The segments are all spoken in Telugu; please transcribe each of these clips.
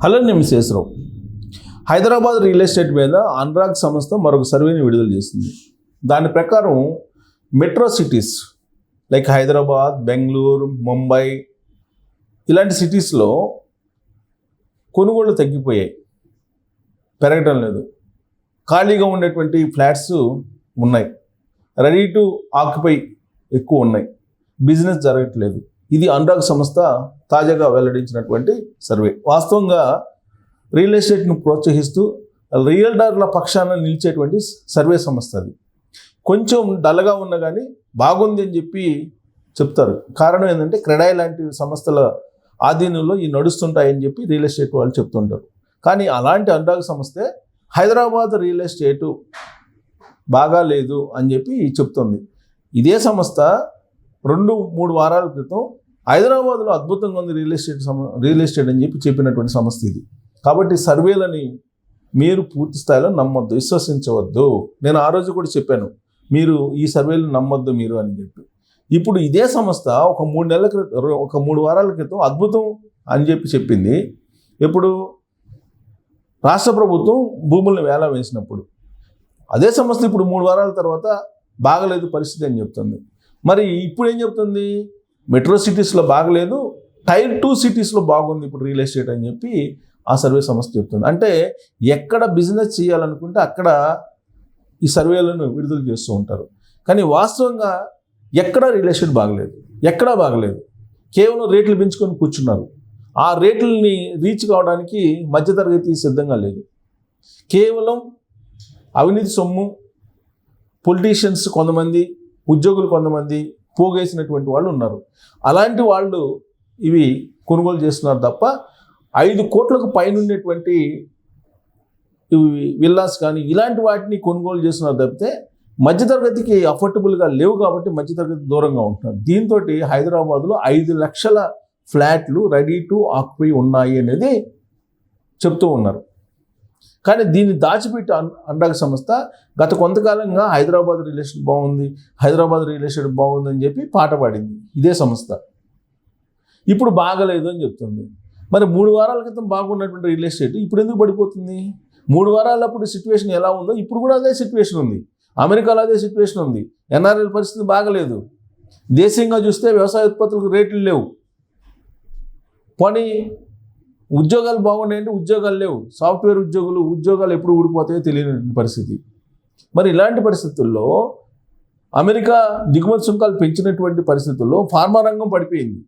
హలో, నేను శేషరావు. హైదరాబాద్ రియల్ ఎస్టేట్ మీద అనురాగ్ సంస్థ మరొక సర్వేని విడుదల చేసింది. దాని ప్రకారం metro cities like Hyderabad, Bengaluru, Mumbai ఇలాంటి సిటీస్లో కొనుగోళ్లు తగ్గిపోయాయి, పెరగటం లేదు. ఖాళీగా ఉండేటువంటి ఫ్లాట్స్ ఉన్నాయి, రెడీ టు ఆక్యుపై ఎక్కువ ఉన్నాయి, బిజినెస్ జరగట్లేదు. ఇది అనురాగ్ సంస్థ తాజాగా వెల్లడించినటువంటి సర్వే. వాస్తవంగా రియల్ ఎస్టేట్ను ప్రోత్సహిస్తూ రియల్టర్ల పక్షాన నిలిచేటువంటి సర్వే సంస్థ అది. కొంచెం డల్గా ఉన్నా కానీ బాగుంది అని చెప్పి చెప్తారు. కారణం ఏంటంటే క్రెడాయి లాంటి సంస్థల ఆధీనంలో ఈ నడుస్తుంటాయని చెప్పి రియల్ ఎస్టేట్ వాళ్ళు చెప్తుంటారు. కానీ అలాంటి అనురాగ్ సంస్థే హైదరాబాద్ రియల్ ఎస్టేటు బాగా లేదు అని చెప్పి చెప్తుంది. ఇదే సంస్థ 2-3 వారాల క్రితం హైదరాబాద్లో అద్భుతంగా ఉంది రియల్ ఎస్టేట్ అని చెప్పి చెప్పినటువంటి సంస్థ ఇది. కాబట్టి సర్వేలని మీరు పూర్తి స్థాయిలో నమ్మొద్దు, విశ్వసించవద్దు. నేను ఆ రోజు కూడా చెప్పాను, మీరు ఈ సర్వేలు నమ్మొద్దు మీరు అని చెప్పి. ఇప్పుడు ఇదే సంస్థ ఒక 3 వారాల క్రితం అద్భుతం అని చెప్పి చెప్పింది. ఇప్పుడు రాష్ట్ర ప్రభుత్వం భూములను వేలం వేసినప్పుడు అదే సంస్థ ఇప్పుడు 3 వారాల తర్వాత బాగలేదు పరిస్థితి అని చెప్తుంది. మరి ఇప్పుడు ఏం చెప్తుంది? మెట్రో సిటీస్లో బాగలేదు, టైర్ 2 సిటీస్లో బాగుంది ఇప్పుడు రియల్ ఎస్టేట్ అని చెప్పి ఆ సర్వే సంస్థ చెప్తుంది. అంటే ఎక్కడ బిజినెస్ చేయాలనుకుంటే అక్కడ ఈ సర్వేలను విడుదల చేస్తూ ఉంటారు. కానీ వాస్తవంగా ఎక్కడా రియల్ ఎస్టేట్ బాగలేదు, ఎక్కడా బాగలేదు. కేవలం రేట్లు పెంచుకొని కూర్చున్నారు. ఆ రేట్లని రీచ్ కావడానికి మధ్యతరగతి సిద్ధంగా లేదు. కేవలం అవినీతి సొమ్ము, పొలిటీషియన్స్ కొంతమంది, ఉద్యోగులు కొంతమంది పోగేసినటువంటి వాళ్ళు ఉన్నారు. అలాంటి వాళ్ళు ఇవి కొనుగోలు చేస్తున్నారు తప్ప 5 కోట్లకు పైన ఉండేటువంటి విల్లాస్ కానీ ఇలాంటి వాటిని కొనుగోలు చేస్తున్నారు తప్పితే మధ్యతరగతికి అఫోర్డబుల్గా లేవు. కాబట్టి మధ్యతరగతి దూరంగా ఉంటున్నారు. దీంతో హైదరాబాద్లో 5 లక్షల ఫ్లాట్లు రెడీ టు ఆక్యుపై ఉన్నాయి అనేది చెప్తూ ఉన్నారు. కానీ దీన్ని దాచిపెట్టి అనురాగ్ సంస్థ గత కొంతకాలంగా హైదరాబాద్ రియల్ ఎస్టేట్ బాగుంది, హైదరాబాద్ రియల్ ఎస్టేట్ బాగుంది అని చెప్పి పాట పాడింది ఇదే సంస్థ. ఇప్పుడు బాగలేదు అని చెప్తుంది. మరి 3 వారాల క్రితం బాగున్నటువంటి రియల్ ఎస్టేట్ ఇప్పుడు ఎందుకు పడిపోతుంది? 3 వారాలప్పుడు సిచ్యువేషన్ ఎలా ఉందో ఇప్పుడు కూడా అదే సిచ్యువేషన్ ఉంది. అమెరికాలో అదే సిచ్యువేషన్ ఉంది. ఎన్ఆర్ఎల్ పరిస్థితి బాగలేదు. దేశీయంగా చూస్తే వ్యవసాయ ఉత్పత్తులకు రేట్లు లేవు. పని ఉద్యోగాలు బాగున్నాయంటే ఉద్యోగాలు లేవు. సాఫ్ట్వేర్ ఉద్యోగాలు ఎప్పుడు ఊడిపోతాయో తెలియని పరిస్థితి. మరి ఇలాంటి పరిస్థితుల్లో అమెరికా దిగుమతి సుంకాలు పెంచినటువంటి పరిస్థితుల్లో ఫార్మా రంగం పడిపోయింది.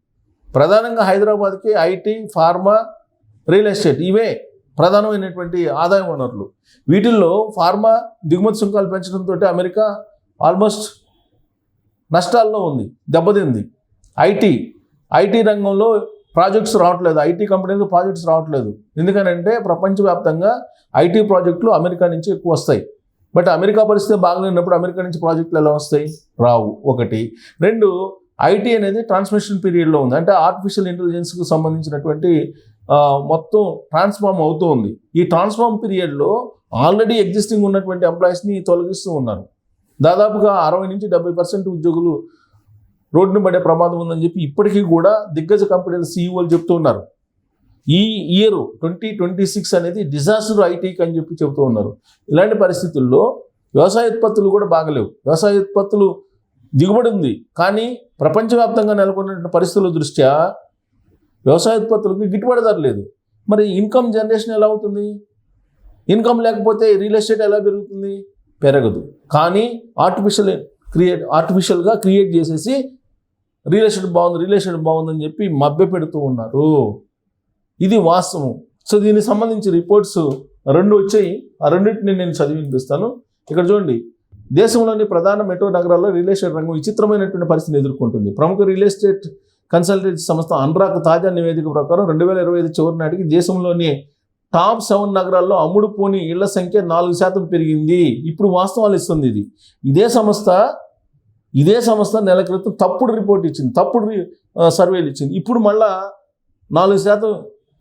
ప్రధానంగా హైదరాబాద్కి ఐటీ, ఫార్మా, రియల్ ఎస్టేట్ ఇవే ప్రధానమైనటువంటి ఆదాయ వనరులు. వీటిల్లో ఫార్మా దిగుమతి సుంకాలు పెంచడంతో అమెరికా ఆల్మోస్ట్ నష్టాల్లో ఉంది, దెబ్బతింది. ఐటీ రంగంలో ప్రాజెక్ట్స్ రావట్లేదు, ఐటీ కంపెనీలకు ప్రాజెక్ట్స్ రావట్లేదు. ఎందుకనంటే ప్రపంచవ్యాప్తంగా ఐటీ ప్రాజెక్టులు అమెరికా నుంచి ఎక్కువ వస్తాయి. బట్ అమెరికా పరిస్థితి బాగలేనప్పుడు అమెరికా నుంచి ప్రాజెక్టులు ఎలా వస్తాయి? రావు. 1. 2, ఐటీ అనేది ట్రాన్స్మిషన్ పీరియడ్లో ఉంది. అంటే ఆర్టిఫిషియల్ ఇంటెలిజెన్స్కి సంబంధించినటువంటి మొత్తం ట్రాన్స్ఫార్మ్ అవుతూ ఉంది. ఈ ట్రాన్స్ఫార్మ్ పీరియడ్లో ఆల్రెడీ ఎగ్జిస్టింగ్ ఉన్నటువంటి ఎంప్లాయీస్ని తొలగిస్తూ ఉన్నారు. దాదాపుగా 60-70% ఉద్యోగులు రోడ్డును పడే ప్రమాదం ఉందని చెప్పి ఇప్పటికీ కూడా దిగ్గజ కంపెనీల సీఈఓలు చెప్తూ ఉన్నారు. ఈ ఇయర్ 2026 అనేది డిజాస్టర్ ఐటీకి అని చెప్పి చెబుతూ ఉన్నారు. ఇలాంటి పరిస్థితుల్లో వ్యవసాయ ఉత్పత్తులు కూడా బాగలేవు. వ్యవసాయ ఉత్పత్తులు దిగుబడి ఉంది, కానీ ప్రపంచవ్యాప్తంగా నెలకొన్న పరిస్థితుల దృష్ట్యా వ్యవసాయ ఉత్పత్తులకు గిట్టుబాటు ధర లేదు. మరి ఇన్కమ్ జనరేషన్ ఎలా అవుతుంది? ఇన్కమ్ లేకపోతే రియల్ ఎస్టేట్ ఎలా పెరుగుతుంది? పెరగదు. కానీ ఆర్టిఫిషియల్గా క్రియేట్ చేసేసి రియల్ ఎస్టేట్ బాగుందని చెప్పి మభ్య పెడుతూ ఉన్నారు. ఇది వాస్తవం. సో దీనికి సంబంధించి రిపోర్ట్స్ 2 వచ్చాయి. ఆ రెండింటిని నేను చదివి వినిపిస్తాను. ఇక్కడ చూడండి, దేశంలోని ప్రధాన మెట్రో నగరాల్లో రియల్ ఎస్టేట్ రంగం విచిత్రమైనటువంటి పరిస్థితిని ఎదుర్కొంటుంది. ప్రముఖ రియల్ ఎస్టేట్ కన్సల్టెన్సీ సంస్థ అనురాగ్ తాజా నివేదిక ప్రకారం 2025 చివరి నాటికి దేశంలోని టాప్ 7 నగరాల్లో అమ్ముడు పోని ఇళ్ల సంఖ్య 4% పెరిగింది. ఇప్పుడు వాస్తవాలు ఇస్తుంది ఇది. ఇదే సంస్థ నెల క్రితం తప్పుడు రిపోర్ట్ ఇచ్చింది, తప్పుడు సర్వేలు ఇచ్చింది. ఇప్పుడు మళ్ళా 4%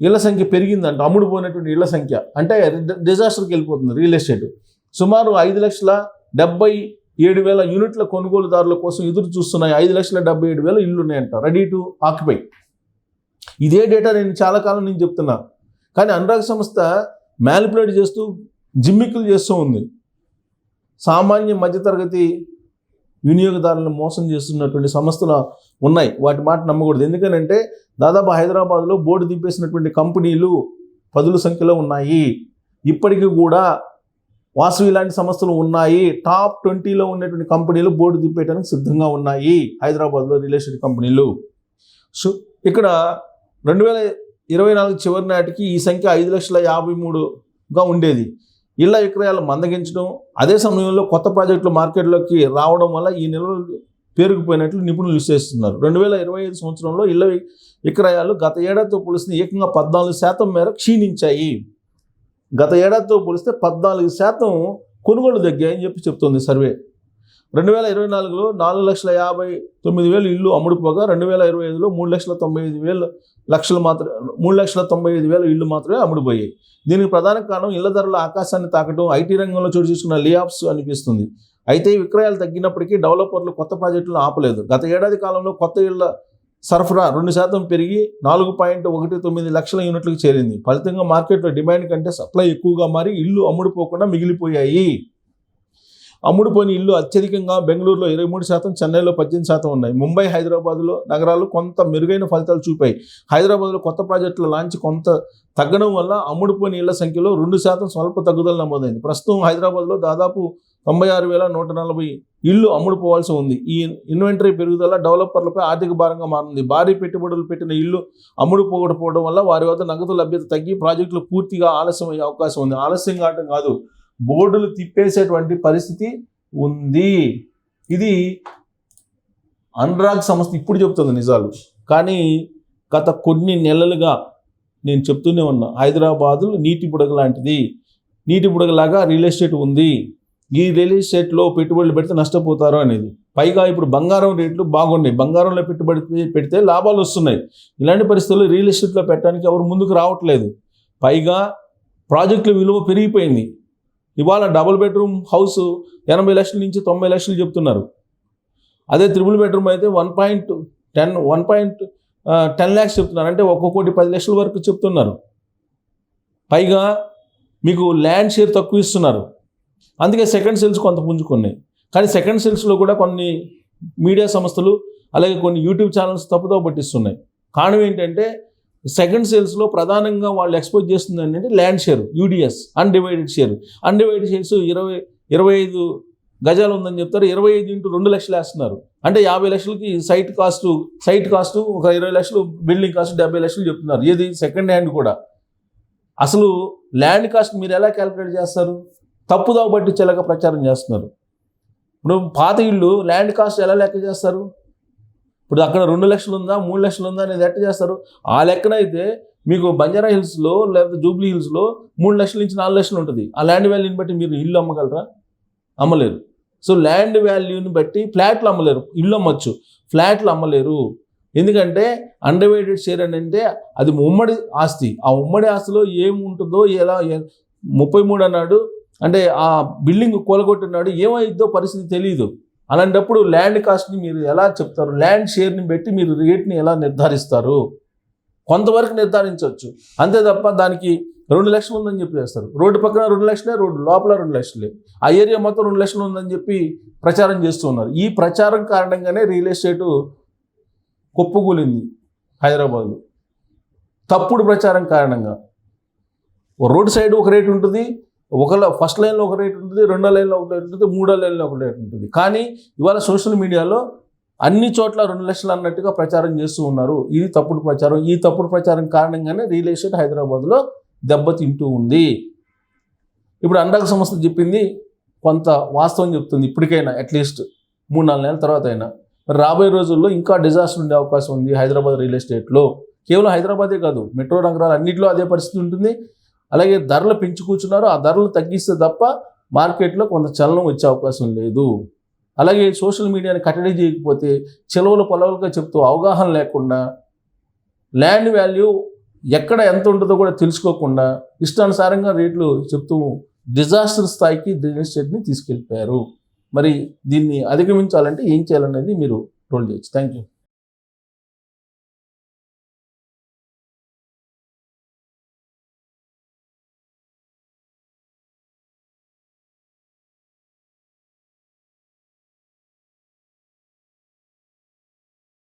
ఇళ్ల సంఖ్య పెరిగిందంట. అమ్ముడు పోయినటువంటి ఇళ్ల సంఖ్య అంటే డిజాస్టర్కి వెళ్ళిపోతుంది రియల్ ఎస్టేట్. సుమారు 5,77,000 యూనిట్ల కొనుగోలుదారుల కోసం ఎదురు చూస్తున్నాయి. 5,77,000 ఇళ్ళు ఉన్నాయంట రెడీ టు ఆక్యుపై. ఇదే డేటా నేను చాలా కాలం నుంచి చెప్తున్నా. కానీ అనురాగ్ సంస్థ మ్యానిపులేట్ చేస్తూ జిమ్మిక్కులు చేస్తూ ఉంది. సామాన్య మధ్యతరగతి వినియోగదారులను మోసం చేస్తున్నటువంటి సంస్థలు ఉన్నాయి. వాటి మాట నమ్మకూడదు. ఎందుకంటే దాదాపు హైదరాబాద్లో బోర్డు దింపేసినటువంటి కంపెనీలు 10ల సంఖ్యలో ఉన్నాయి. ఇప్పటికీ కూడా వాసవి లాంటి సంస్థలు ఉన్నాయి. టాప్ 20లో ఉన్నటువంటి కంపెనీలు బోర్డు దింపేయడానికి సిద్ధంగా ఉన్నాయి హైదరాబాద్లో రియల్ ఎస్టేట్ కంపెనీలు. సో ఇక్కడ 2024 చివరి నాటికి ఈ సంఖ్య 5,53,000గా ఉండేది. ఇళ్ల విక్రయాలు మందగించడం, అదే సమయంలో కొత్త ప్రాజెక్టులు మార్కెట్లోకి రావడం వల్ల ఈ నిల్వలు పేరుకుపోయినట్లు నిపుణులు విశ్లేషిస్తున్నారు. 2025 సంవత్సరంలో ఇళ్ల విక్రయాలు గత ఏడాదితో పోలిస్తే ఏకంగా 14% మేర క్షీణించాయి. గత ఏడాదితో పోలిస్తే 14% కొనుగోలు తగ్గాయని చెప్తుంది సర్వే. 2024లో 4,59,000 ఇళ్ళు అమ్ముడుపోగా 2025లో 3,95,000 ఇళ్ళు మాత్రమే అమ్ముడుపోయాయి. దీనికి ప్రధాన కారణం ఇళ్ల ధరల ఆకాశాన్ని తాకడం, ఐటీ రంగంలో చోటు చేసుకున్న లేఆఫ్స్ అనిపిస్తుంది. అయితే విక్రయాలు తగ్గినప్పటికీ డెవలపర్లు కొత్త ప్రాజెక్టులను ఆపలేదు. గత ఏడాది కాలంలో కొత్త ఇళ్ల సరఫరా 2% పెరిగి 4.19 లక్షల యూనిట్లకు చేరింది. ఫలితంగా మార్కెట్లో డిమాండ్ కంటే సప్లై ఎక్కువగా మారి ఇళ్ళు అమ్ముడుపోకుండా మిగిలిపోయాయి. అమ్ముడుపోయిన ఇళ్ళు అత్యధికంగా బెంగళూరులో 23%, చెన్నైలో 18% ఉన్నాయి. ముంబై, హైదరాబాద్లో నగరాలు కొంత మెరుగైన ఫలితాలు చూపాయి. హైదరాబాద్లో కొత్త ప్రాజెక్టుల లాంచ్ కొంత తగ్గడం వల్ల అమ్ముడుపోయిన ఇళ్ల సంఖ్యలో 2% స్వల్ప తగ్గుదల నమోదైంది. ప్రస్తుతం హైదరాబాద్లో దాదాపు 96,140 ఇళ్ళు అమ్ముడుపోవాల్సి ఉంది. ఈ ఇన్వెంటరీ పెరుగుదల డెవలపర్లపై ఆర్థిక భారంగా మారింది. భారీ పెట్టుబడులు పెట్టిన ఇళ్ళు అమ్ముడుపోకపోవడం వల్ల వారి వద్ద నగదు లభ్యత తగ్గి ప్రాజెక్టులు పూర్తిగా ఆలస్యం అయ్యే అవకాశం ఉంది. ఆలస్యం కావటం కాదు, బోర్డులు తిప్పేసేటువంటి పరిస్థితి ఉంది. ఇది అనురాగ్ సంస్థ ఇప్పుడు చెప్తుంది నిజాలు. కానీ గత కొన్ని నెలలుగా నేను చెప్తూనే ఉన్నా, హైదరాబాదు నీటి బుడగ లాంటిది. నీటి బుడగలాగా రియల్ ఎస్టేట్ ఉంది. ఈ రియల్ ఎస్టేట్లో పెట్టుబడులు పెడితే నష్టపోతారు అనేది. పైగా ఇప్పుడు బంగారం రేట్లు బాగున్నాయి. బంగారంలో పెట్టుబడి పెడితే లాభాలు వస్తున్నాయి. ఇలాంటి పరిస్థితుల్లో రియల్ ఎస్టేట్లో పెట్టడానికి ఎవరు ముందుకు రావట్లేదు. పైగా ప్రాజెక్టుల విలువ పెరిగిపోయింది. ఇవాళ డబుల్ బెడ్రూమ్ హౌస్ 80 లక్షల నుంచి 90 లక్షలు చెప్తున్నారు. అదే త్రిబుల్ బెడ్రూమ్ అయితే 1.10 lakhs చెప్తున్నారు. అంటే 1,10,00,000 వరకు చెప్తున్నారు. పైగా మీకు ల్యాండ్ షేర్ తక్కువ ఇస్తున్నారు. అందుకే సెకండ్ సేల్స్ కొంత పుంజుకున్నాయి. కానీ సెకండ్ సేల్స్లో కూడా కొన్ని మీడియా సంస్థలు అలాగే కొన్ని యూట్యూబ్ ఛానల్స్ తప్పుదో పట్టిస్తున్నాయి. కారణం ఏంటంటే సెకండ్ సేల్స్లో ప్రధానంగా వాళ్ళు ఎక్స్పోజ్ చేస్తుంది ఏంటంటే land share, UDS, undivided share. Undivided shares 25 గజాలు ఉందని చెప్తారు. 25 into 2 లక్షలు వేస్తున్నారు. అంటే 50 లక్షలకి సైట్ కాస్ట్ ఒక 20 లక్షలు, బిల్డింగ్ కాస్ట్ 70 లక్షలు చెప్తున్నారు. ఏది సెకండ్ హ్యాండ్ కూడా. అసలు ల్యాండ్ కాస్ట్ మీరు ఎలా క్యాలిక్యులేట్ చేస్తారు? తప్పుదావ పట్టించేలాగా ప్రచారం చేస్తున్నారు. ఇప్పుడు పాత ఇళ్ళు ల్యాండ్ కాస్ట్ ఎలా లెక్క చేస్తారు? ఇప్పుడు అక్కడ 2 లక్షలు ఉందా, 3 లక్షలు ఉందా అనేది ఎట్ట చేస్తారు? ఆ లెక్కనైతే మీకు బంజారా హిల్స్లో లేకపోతే జూబ్లీ హిల్స్లో 3 లక్షల నుంచి 4 లక్షలు ఉంటుంది. ఆ ల్యాండ్ వాల్యూని బట్టి మీరు ఇల్లు అమ్మగలరా? అమ్మలేరు. సో ల్యాండ్ వాల్యూని బట్టి ఫ్లాట్లు అమ్మలేరు. ఇల్లు అమ్మచ్చు, ఫ్లాట్లు అమ్మలేరు. ఎందుకంటే అన్డివైడెడ్ షేర్ అని అంటే అది ఉమ్మడి ఆస్తి. ఆ ఉమ్మడి ఆస్తిలో ఏముంటుందో, ఎలా 33 అన్నాడు అంటే ఆ బిల్డింగ్ కూలగొట్టినాడు, ఏమైందో పరిస్థితి తెలియదు. అలాంటప్పుడు ల్యాండ్ కాస్ట్ని మీరు ఎలా చెప్తారు? ల్యాండ్ షేర్ని బట్టి మీరు రేట్ని ఎలా నిర్ధారిస్తారు? కొంతవరకు నిర్ధారించవచ్చు, అంతే తప్ప దానికి 2 లక్షలు ఉందని చెప్పి చేస్తారు. రోడ్డు పక్కన 2 లక్షలే, రోడ్డు లోపల 2 లక్షలే, ఆ ఏరియా మొత్తం 2 లక్షలు ఉందని చెప్పి ప్రచారం చేస్తూ ఉన్నారు. ఈ ప్రచారం కారణంగానే రియల్ ఎస్టేటు కుప్పకూలింది హైదరాబాద్లో. తప్పుడు ప్రచారం కారణంగా రోడ్ సైడ్ ఒక రేటు ఉంటుంది, ఫస్ట్ లైన్లో ఒక రేట్ ఉంటుంది, రెండో లైన్లో ఒక రేట్ ఉంటుంది, మూడో లైన్లో ఒక రేట్ ఉంటుంది. కానీ ఇవాళ సోషల్ మీడియాలో అన్ని చోట్ల 2 లక్షలు అన్నట్టుగా ప్రచారం చేస్తూ ఉన్నారు. ఇది తప్పుడు ప్రచారం. ఈ తప్పుడు ప్రచారం కారణంగానే రియల్ ఎస్టేట్ హైదరాబాద్లో దెబ్బతింటూ ఉంది. ఇప్పుడు అనురాగ్ సంస్థ చెప్పింది కొంత వాస్తవం చెప్తుంది. ఇప్పటికైనా అట్లీస్ట్ 3-4 నెలల తర్వాత అయినా రాబోయే రోజుల్లో ఇంకా డిజాస్టర్ ఉండే అవకాశం ఉంది హైదరాబాద్ రియల్ ఎస్టేట్లో. కేవలం హైదరాబాదే కాదు, మెట్రో నగరాలు అన్నింటిలో అదే పరిస్థితి ఉంటుంది. అలాగే ధరలు పెంచి కూర్చున్నారు. ఆ ధరలు తగ్గిస్తే తప్ప మార్కెట్లో కొంత చలనం వచ్చే అవకాశం లేదు. అలాగే సోషల్ మీడియాని కట్టడి చేయకపోతే చెలవులు పొలవులుగా చెప్తూ అవగాహన లేకుండా, ల్యాండ్ వాల్యూ ఎక్కడ ఎంత ఉంటుందో కూడా తెలుసుకోకుండా ఇష్టానుసారంగా రేట్లు చెప్తూ డిజాస్టర్ స్థాయికి రియల్ ఎస్టేట్ని తీసుకెళ్ళిపోయారు. మరి దీన్ని అధిగమించాలంటే ఏం చేయాలనేది మీరు రోల్ చేయొచ్చు. Thank you.